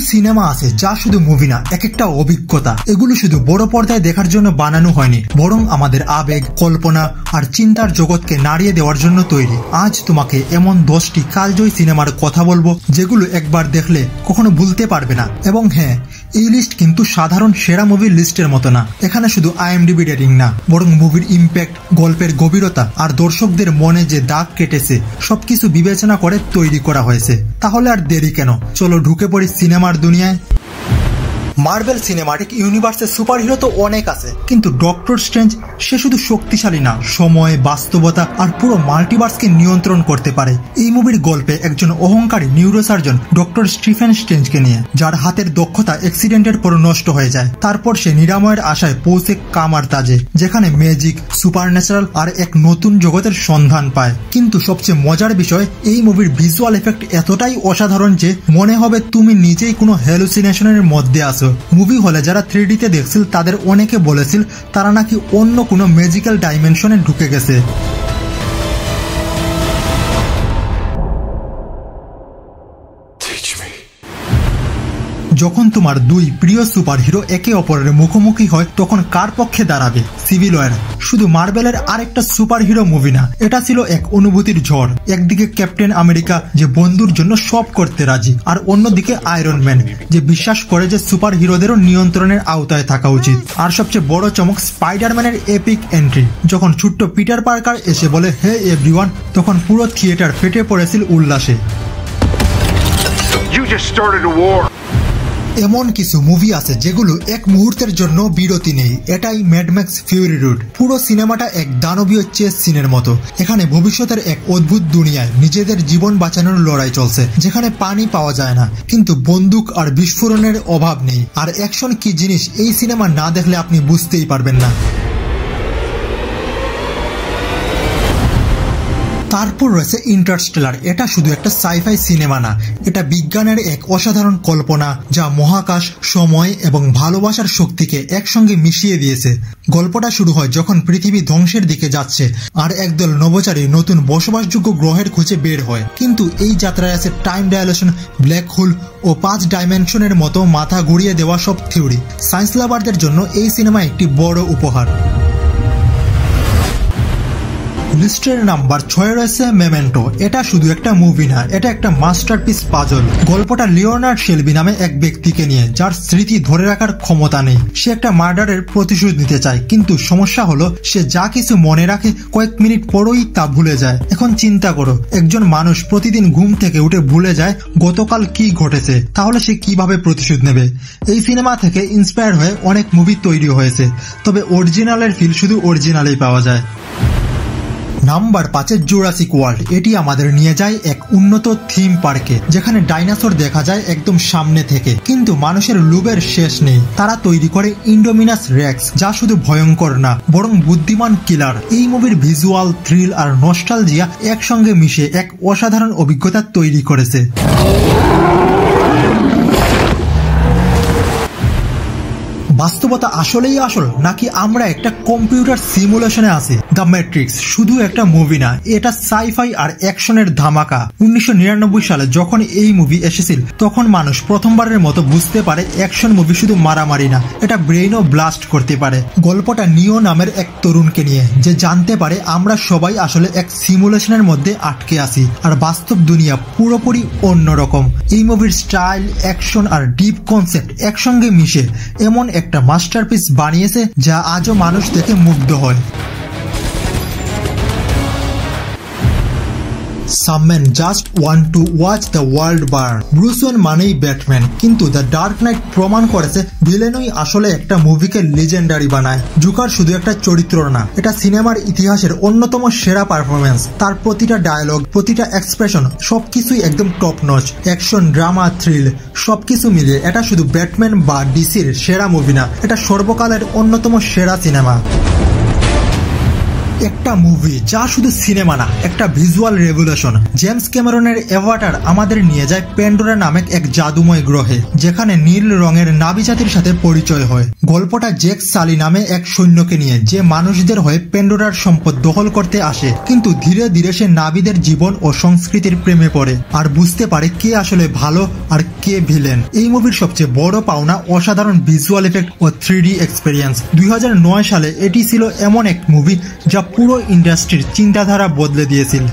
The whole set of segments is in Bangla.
সিনেমা আছে যা শুধু মুভি না, এক একটা অভিজ্ঞতা। এগুলো শুধু বড় পর্দায় দেখার জন্য বানানো হয়নি, বরং আমাদের আবেগ, কল্পনা আর চিন্তার জগৎকে নাড়িয়ে দেওয়ার জন্য তৈরি। আজ তোমাকে এমন 10টি কালজয়ী সিনেমার কথা বলবো যেগুলো একবার দেখলে কখনো ভুলতে পারবে না। এবং হ্যাঁ, এই লিস্ট কিন্তু সাধারণ সেরা মুভির লিস্টের মতো না। এখানে শুধু IMDb রেটিং না, বরং মুভির ইম্প্যাক্ট, গল্পের গভীরতা আর দর্শকদের মনে যে দাগ কেটেছে সবকিছু বিবেচনা করে তৈরি করা হয়েছে। তাহলে আর দেরি কেন, চলো ঢুকে পড়ি সিনেমার দুনিয়ায়। মার্বেল সিনেমাটিক ইউনিভার্সের সুপারহিরো তো অনেক আছে, কিন্তু ডক্টর স্ট্রেঞ্জ সে শুধু শক্তিশালী না, সময়, বাস্তবতা আর পুরো মাল্টিভার্সকে নিয়ন্ত্রণ করতে পারে। এই মুভির গল্পে একজন অহংকারী নিউরোসার্জন ডক্টর স্টিফেন স্ট্রেঞ্জকে নিয়ে, যার হাতের দক্ষতা অ্যাক্সিডেন্টের পর নষ্ট হয়ে যায়। তারপর সে নিরাময়ের আশায় পৌঁছে কামার তাজে, যেখানে ম্যাজিক, সুপারন্যাচারাল আর এক নতুন জগতের সন্ধান পায়। কিন্তু সবচেয়ে মজার বিষয়, এই মুভির ভিজুয়াল এফেক্ট এতটাই অসাধারণ যে মনে হবে তুমি নিজেই কোনো হ্যালুসিনেশনের মধ্যে আছো। মুভি হলে যারা 3D তে দেখছিল তাদের অনেকে বলেছিল তারা নাকি অন্য কোনো ম্যাজিক্যাল ডাইমেনশনে ঢুকে গেছে। যখন তোমার দুই প্রিয় সুপারহিরো একে অপরের মুখোমুখি হয় তখন কার পক্ষে দাঁড়াবে? সিভিল ওয়ার শুধু মার্বেলের আরেকটা সুপারহিরো মুভি না, এটা ছিল এক অনুভূতির ঝড়। একদিকে ক্যাপ্টেন আমেরিকা যে বন্ধুর জন্য সব করতে রাজি, আর অন্যদিকে আয়রন ম্যান যে বিশ্বাস করে যে সুপারহিরোদেরও নিয়ন্ত্রণের আওতায় থাকা উচিত। আর সবচেয়ে বড় চমক স্পাইডারম্যানের এপিক এন্ট্রি। যখন ছোট্ট পিটার পার্কার এসে বলে হে এভরিওয়ান, তখন পুরো থিয়েটার ফেটে পড়েছিল উল্লাসে। এমন কিছু মুভি আছে যেগুলো এক মুহূর্তের জন্য বিরতি নেই, এটাই ম্যাড ম্যাক্স ফিউরি রোড। পুরো সিনেমাটা এক দানবীয় চেস সিনের মতো। এখানে ভবিষ্যতের এক অদ্ভুত দুনিয়ায় নিজেদের জীবন বাঁচানোর লড়াই চলছে, যেখানে পানি পাওয়া যায় না কিন্তু বন্দুক আর বিস্ফোরণের অভাব নেই। আর অ্যাকশন কি জিনিস এই সিনেমা না দেখলে আপনি বুঝতেই পারবেন না। তারপর রয়েছে ইন্টারস্টেলার। এটা শুধু একটা সাইফাই সিনেমা না, এটা বিজ্ঞানের এক অসাধারণ কল্পনা যা মহাকাশ, সময় এবং ভালোবাসার শক্তিকে একসঙ্গে মিশিয়ে দিয়েছে। গল্পটা শুরু হয় যখন পৃথিবী ধ্বংসের দিকে যাচ্ছে আর একদল নভোচারী নতুন বসবাসযোগ্য গ্রহের খুঁজে বের হয়। কিন্তু এই যাত্রায় আছে টাইম ডাইলেশন, ব্ল্যাক হোল ও 5 ডাইমেনশনের মতো মাথা ঘুরিয়ে দেওয়া সব থিওরি। সায়েন্স লাভারদের জন্য এই সিনেমা একটি বড় উপহার। লিস্টের নাম্বার 6 রয়েছে মেমেন্টো। এটা শুধু একটা মুভি না, এটা একটা মাস্টারপিস পাজল। গল্পটা লিওনার্ড শেলবি নামে এক ব্যক্তিকে নিয়ে, যার স্মৃতি ধরে রাখার ক্ষমতা নেই। সে একটা মার্ডারের প্রতিশোধ নিতে চায়, কিন্তু সমস্যা হলো সে যা কিছু মনে রাখে কয়েক মিনিট পরই তা ভুলে যায়। এখন চিন্তা করো, একজন মানুষ প্রতিদিন ঘুম থেকে উঠে ভুলে যায় গতকাল কি ঘটেছে, তাহলে সে কিভাবে প্রতিশোধ নেবে? এই সিনেমা থেকে ইন্সপায়ার হয়ে অনেক মুভি তৈরি হয়েছে, তবে অরিজিনালের ফিল শুধু অরিজিনালেই পাওয়া যায়। Number 5 Jurassic world. এটি আমাদের নিয়ে যায় এক উন্নত থিম পার্কে, যেখানে ডাইনোসর দেখা যায় একদম সামনে থেকে, কিন্তু মানুষের লোভের শেষ নেই। তারা তৈরি করে ইন্ডোমিনাস রেক্স, যা শুধু ভয়ঙ্কর না বরং বুদ্ধিমান কিলার। এই মুভির ভিজুয়াল, থ্রিল আর নস্টালজিয়া একসঙ্গে মিশে এক অসাধারণ অভিজ্ঞতা তৈরি করেছে। বাস্তবতা আসলেই আসল নাকি আমরা একটা কম্পিউটার সিমুলেশনে আছি? দ্য ম্যাট্রিক্স শুধু একটা মুভি না, এটা সাইফাই আর অ্যাকশনের ধামাকা। 1999 সালে যখন এই মুভি এসেছিল তখন মানুষ প্রথমবারের মতো বুঝতে পারে অ্যাকশন মুভি শুধু মারামারি না, এটা ব্রেইনও ব্লাস্ট করতে পারে। গল্পটা নিও নামের এক তরুণকে নিয়ে, যে জানতে পারে আমরা সবাই আসলে এক সিমুলেশনের মধ্যে আটকে আছি আর বাস্তব দুনিয়া পুরোপুরি অন্যরকম। এই মুভির স্টাইল, অ্যাকশন আর ডিপ কনসেপ্ট একসঙ্গে মিশে এমন একটা মাস্টারপিস বানিয়েছে যা আজও মানুষ দেখে মুগ্ধ হয়। Some men just want to watch the world burn. Bruce Wayne মানেই ব্যাটম্যান, কিন্তু দ্য ডার্ক নাইট প্রমাণ করেছে ভিলেনই আসলে একটা মুভিকে লেজেন্ডারি বানায়। জোকার শুধু একটা চরিত্র না, এটা সিনেমার ইতিহাসের অন্যতম সেরা পারফরমেন্স। তার প্রতিটা ডায়লগ, প্রতিটা এক্সপ্রেশন সবকিছুই একদম top notch. Action, drama, thrill সবকিছু মিলিয়ে এটা শুধু ব্যাটম্যান বা ডিসির সেরা মুভি না, এটা সর্বকালের অন্যতম সেরা সিনেমা। একটা মুভি যা শুধু সিনেমা না, একটা ভিজুয়াল রেভলিউশন। জেমস ক্যামেরনের অ্যাভাটার আমাদের নিয়ে যায় প্যান্ডোরা নামক এক জাদুময় গ্রহে, যেখানে নীল রঙের নাবি জাতির সাথে পরিচয় হয়। গল্পটা জ্যাক সালি নামে এক সৈন্যকে নিয়ে, যে মানুষদের হয়ে প্যান্ডোরার সম্পদ দখল করতে আসে, কিন্তু ধীরে ধীরে সে নাবিদের জীবন ও সংস্কৃতির প্রেমে পড়ে আর বুঝতে পারে কে আসলে ভালো আর কে ভিলেন। এই মুভির সবচেয়ে বড় পাওনা অসাধারণ ভিজুয়াল এফেক্ট ও 3D এক্সপেরিয়েন্স। 2009 সালে এটি ছিল এমন এক মুভি যা পুরো ইন্ডাস্ট্রির চিন্তাধারা বদলে দিয়েছিল।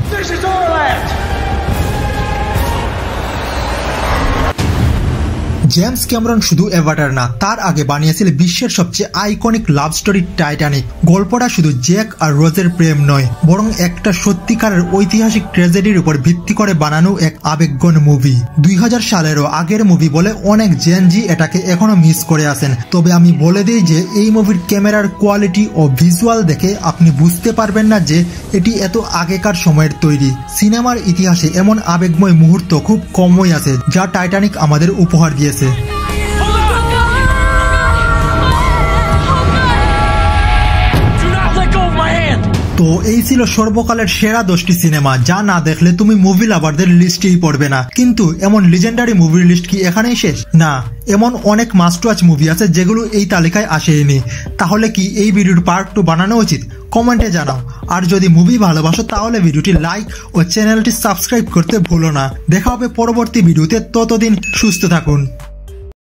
জেমস ক্যামেরন শুধু অ্যাভাটার না, তার আগে বানিয়েছিল বিশ্বের সবচেয়ে আইকনিক লাভ স্টোরি টাইটানিক। গল্পটা শুধু জ্যাক আর রোজের প্রেম নয়, বরং একটা সত্যিকারের ঐতিহাসিক ট্র্যাজেডির উপর ভিত্তি করে বানানো এক আবেগঘন মুভি। 2000 সালেরও আগের মুভি বলে অনেক জেনজি এটাকে এখনো মিস করে আছেন। তবে আমি বলে দিই যে এই মুভির ক্যামেরার কোয়ালিটি ও ভিজুয়াল দেখে আপনি বুঝতে পারবেন না যে এটি এত আগেকার সময়ের তৈরি। সিনেমার ইতিহাসে এমন আবেগময় মুহূর্ত খুব কমই আছে যা টাইটানিক আমাদের উপহার দিয়েছে। তো এই ছিল সর্বকালের সেরা 10টি সিনেমা যা না দেখলে তুমি মুভি লাভারদের লিস্টেই পড়বে না। কিন্তু এমন লিজেন্ডারি মুভির লিস্ট কি এখানেই শেষ? না, এমন অনেক মাস্ট ওয়াচ মুভি আছে যেগুলো এই তালিকায় আসেনি। তাহলে কি এই ভিডিওর পার্ট 2 বানানো উচিত? কমেন্টে জানাও। আর যদি মুভি ভালোবাসো তাহলে ভিডিওটি লাইক ও চ্যানেলটি সাবস্ক্রাইব করতে ভুলো না। দেখা হবে পরবর্তী ভিডিওতে, ততদিন সুস্থ থাকুন।